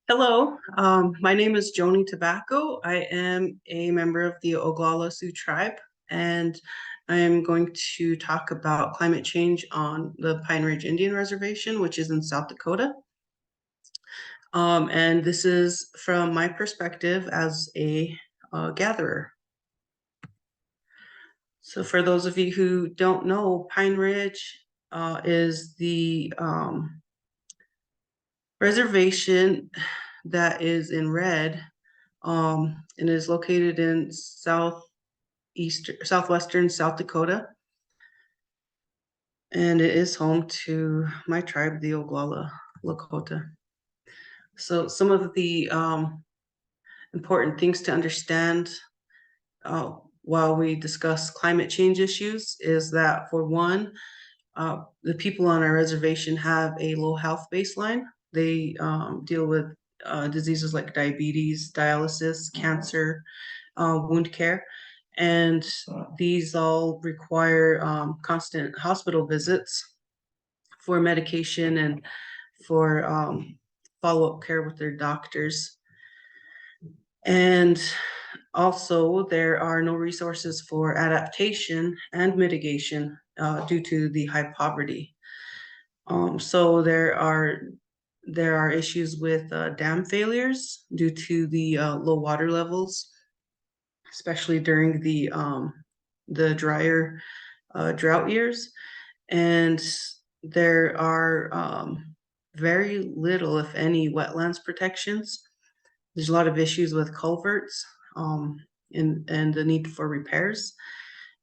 Hello, my name is Joni Tobacco. I am a member of the Oglala Sioux tribe, and I am going to talk about climate change on the Pine Ridge Indian Reservation, which is in South Dakota. And this is from my perspective as a gatherer. So for those of you who don't know, Pine Ridge is the reservation that is in red, and is located in southwestern South Dakota, and it is home to my tribe, the Oglala Lakota. So some of the important things to understand while we discuss climate change issues is that, for one, the people on our reservation have a low health baseline. They deal with diseases like diabetes, dialysis, cancer, wound care, and these all require constant hospital visits for medication and for follow-up care with their doctors. And also, there are no resources for adaptation and mitigation due to the high poverty. So there are issues with dam failures due to the low water levels, especially during the drier drought years. And there are very little, if any, wetlands protections. There's a lot of issues with culverts and the need for repairs.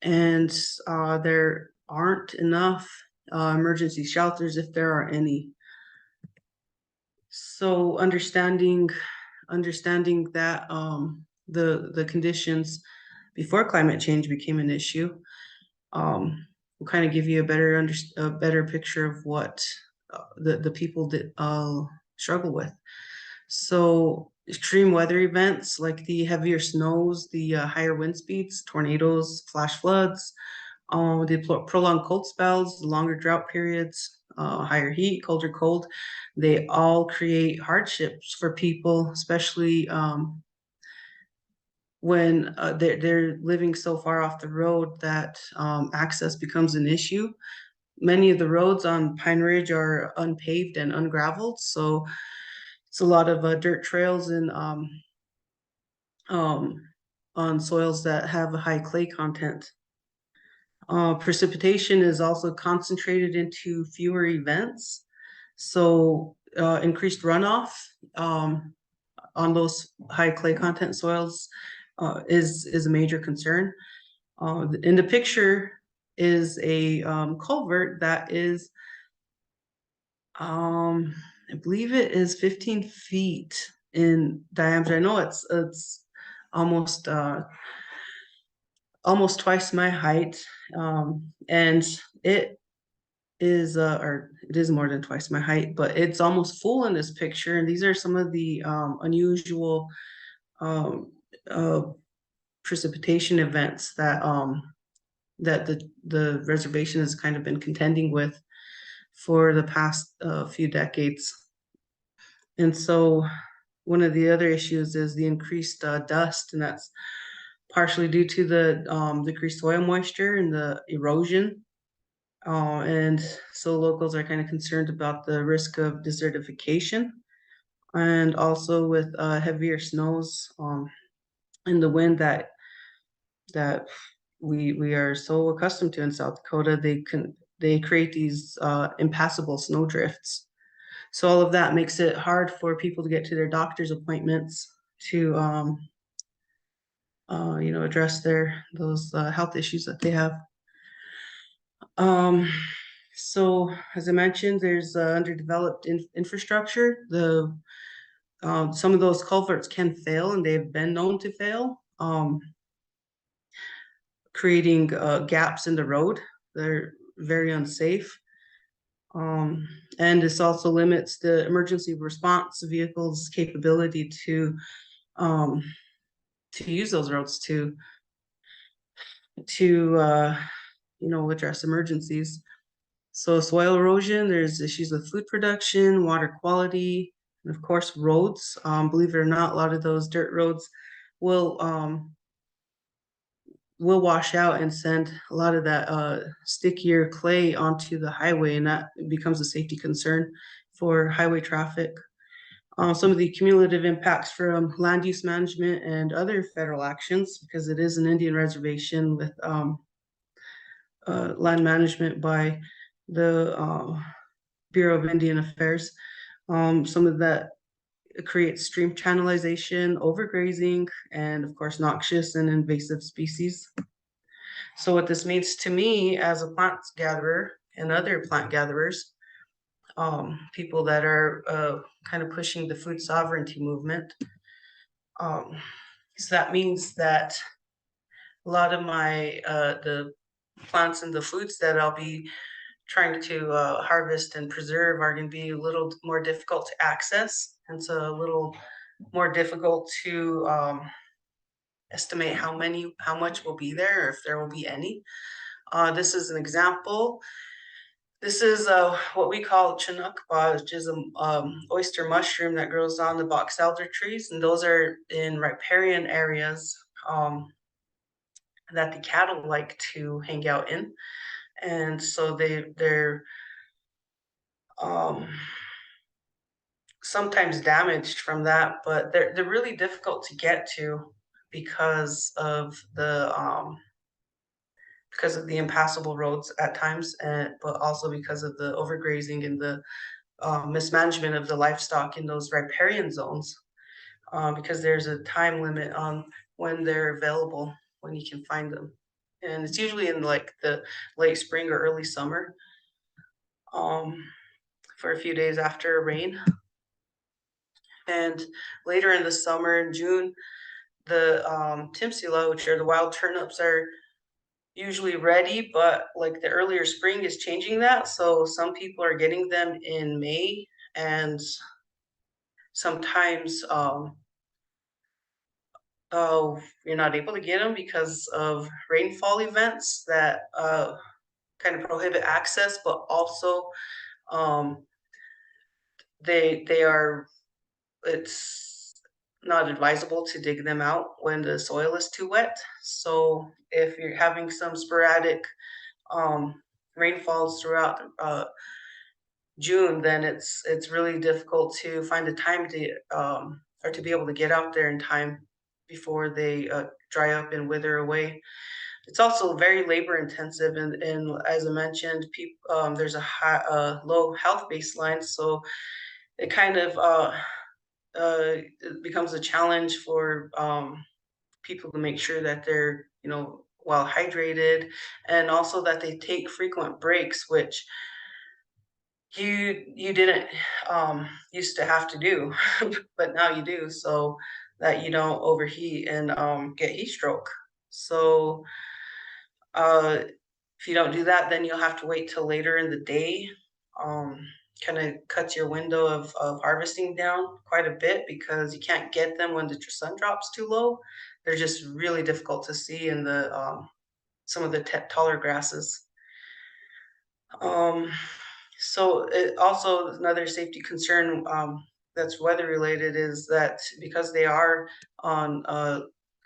And there aren't enough emergency shelters, if there are any. So understanding that the conditions before climate change became an issue will kind of give you a better picture of what the people that struggle with. So extreme weather events like the heavier snows, the higher wind speeds, tornadoes, flash floods, the prolonged cold spells, the longer drought periods, higher heat, colder cold, they all create hardships for people, especially when they're living so far off the road that access becomes an issue. Many of the roads on Pine Ridge are unpaved and ungraveled, so it's a lot of dirt trails and on soils that have a high clay content. Precipitation is also concentrated into fewer events, so increased runoff on those high clay content soils is a major concern. In the picture is a culvert that is, I believe it is 15 feet in diameter. I know it's almost almost twice my height, and it is or it is more than twice my height, but it's almost full in this picture. And these are some of the unusual um, uh, precipitation events that the reservation has kind of been contending with for the past few decades. And so one of the other issues is the increased dust, and that's partially due to the decreased soil moisture and the erosion. And so locals are kind of concerned about the risk of desertification, and also with heavier snows and the wind that we are so accustomed to in South Dakota. They create these impassable snow drifts. So all of that makes it hard for people to get to their doctor's appointments to address those health issues that they have. So as I mentioned, there's underdeveloped infrastructure. Some of those culverts can fail, and they've been known to fail, creating gaps in the road. They're very unsafe. And this also limits the emergency response vehicles' capability to use those roads to address emergencies. So soil erosion, there's issues with food production, water quality, and of course roads. Believe it or not, a lot of those dirt roads will will wash out and send a lot of that stickier clay onto the highway, and that becomes a safety concern for highway traffic. Some of the cumulative impacts from land use management and other federal actions, because it is an Indian reservation with land management by the Bureau of Indian Affairs. Some of that creates stream channelization, overgrazing, and of course, noxious and invasive species. So what this means to me as a plant gatherer and other plant gatherers, people that are kind of pushing the food sovereignty movement, so that means that a lot of my the plants and the foods that I'll be trying to harvest and preserve are going to be a little more difficult to access, and so a little more difficult to estimate how much will be there, or if there will be any. This is an example. This is what we call Chinookpa, which is a oyster mushroom that grows on the box elder trees, and those are in riparian areas that the cattle like to hang out in, and so they're um, sometimes damaged from that, but they're really difficult to get to because of the impassable roads at times, and but also because of the overgrazing and the mismanagement of the livestock in those riparian zones. Because there's a time limit on when they're available, when you can find them, and it's usually in like the late spring or early summer, um, for a few days after a rain. And later in the summer, in June, the timsila, which are the wild turnips, are usually ready, but like the earlier spring is changing that. So some people are getting them in May, and sometimes you're not able to get them because of rainfall events that kind of prohibit access, but also um, they are it's not advisable to dig them out when the soil is too wet. So if you're having some sporadic um, rainfalls throughout June, then it's really difficult to find a time to or to be able to get out there in time before they dry up and wither away. It's also very labor intensive, and as I mentioned, there's a low health baseline, so it kind of it becomes a challenge for people to make sure that they're well hydrated, and also that they take frequent breaks, which you didn't used to have to do, but now you do, so that you don't overheat and get heat stroke. So uh, if you don't do that, then you'll have to wait till later in the day. Um, Kind of cuts your window of harvesting down quite a bit because you can't get them when the sun drops too low. They're just really difficult to see in the some of the taller grasses. Um, so it also another safety concern that's weather related is that because they are on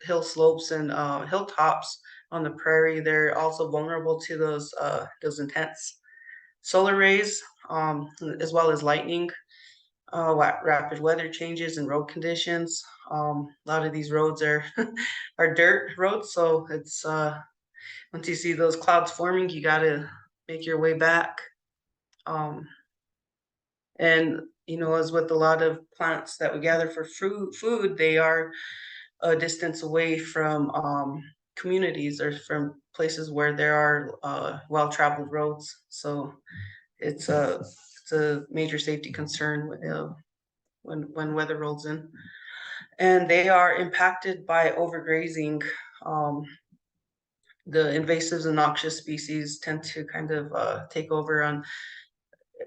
hill slopes and hilltops on the prairie, they're also vulnerable to those intense solar rays, as well as lightning, rapid weather changes and road conditions. A lot of these roads are are dirt roads, so it's once you see those clouds forming, you got to make your way back. Um, and as with a lot of plants that we gather for food, they are a distance away from communities or from places where there are well-traveled roads. So it's a major safety concern when weather rolls in, and they are impacted by overgrazing. Um, the invasives and noxious species tend to kind of take over on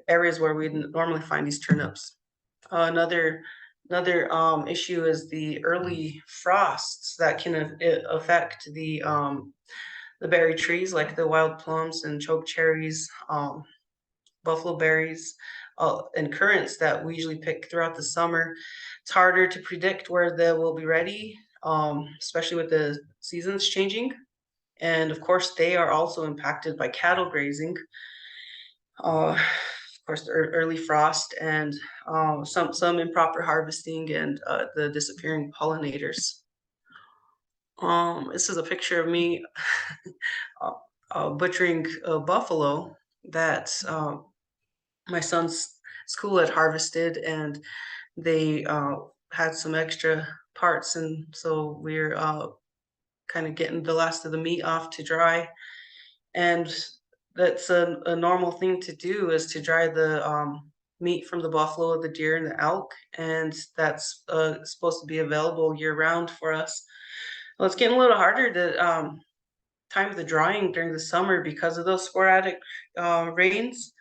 areas where we normally find these turnips. Another issue is the early frosts that can affect the berry trees like the wild plums and choke cherries. buffalo berries, and currants that we usually pick throughout the summer. It's harder to predict where they will be ready, especially with the seasons changing. And of course, they are also impacted by cattle grazing, of course, the early frost and some improper harvesting and the disappearing pollinators. This is a picture of me uh, butchering a buffalo that my son's school had harvested, and they had some extra parts, and so we're kind of getting the last of the meat off to dry. And that's a normal thing to do, is to dry the meat from the buffalo, the deer, and the elk, and that's supposed to be available year round for us. Well, it's getting a little harder to time the drying during the summer because of those sporadic rains,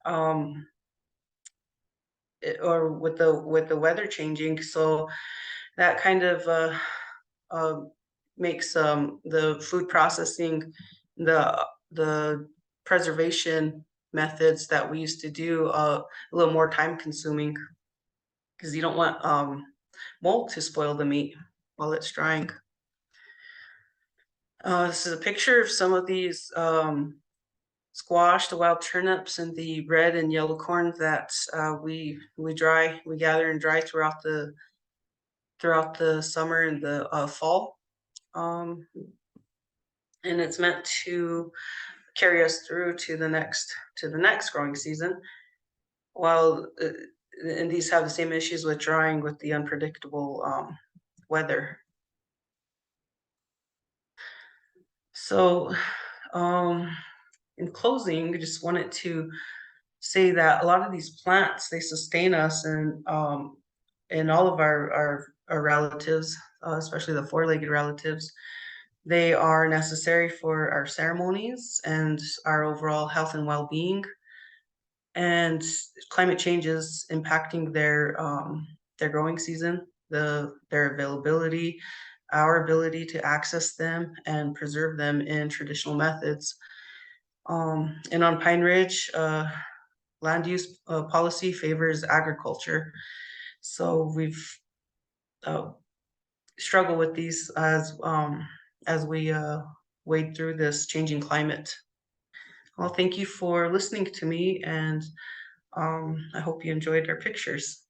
um, or with the weather changing. So that kind of uh, makes the food processing, the preservation methods that we used to do a little more time consuming, because you don't want mold to spoil the meat while it's drying. This is a picture of some of these squash, the wild turnips, and the red and yellow corn that we gather and dry throughout the summer and the fall. Um, and it's meant to carry us through to the next growing season. While and these have the same issues with drying with the unpredictable weather. So, um, in closing, I just wanted to say that a lot of these plants, they sustain us and all of our relatives, especially the four-legged relatives. They are necessary for our ceremonies and our overall health and well-being. And climate change is impacting their growing season, their availability, our ability to access them and preserve them in traditional methods. And on Pine Ridge, land use policy favors agriculture. So we've uh, struggled with these as we wade through this changing climate. Well, thank you for listening to me, and I hope you enjoyed our pictures.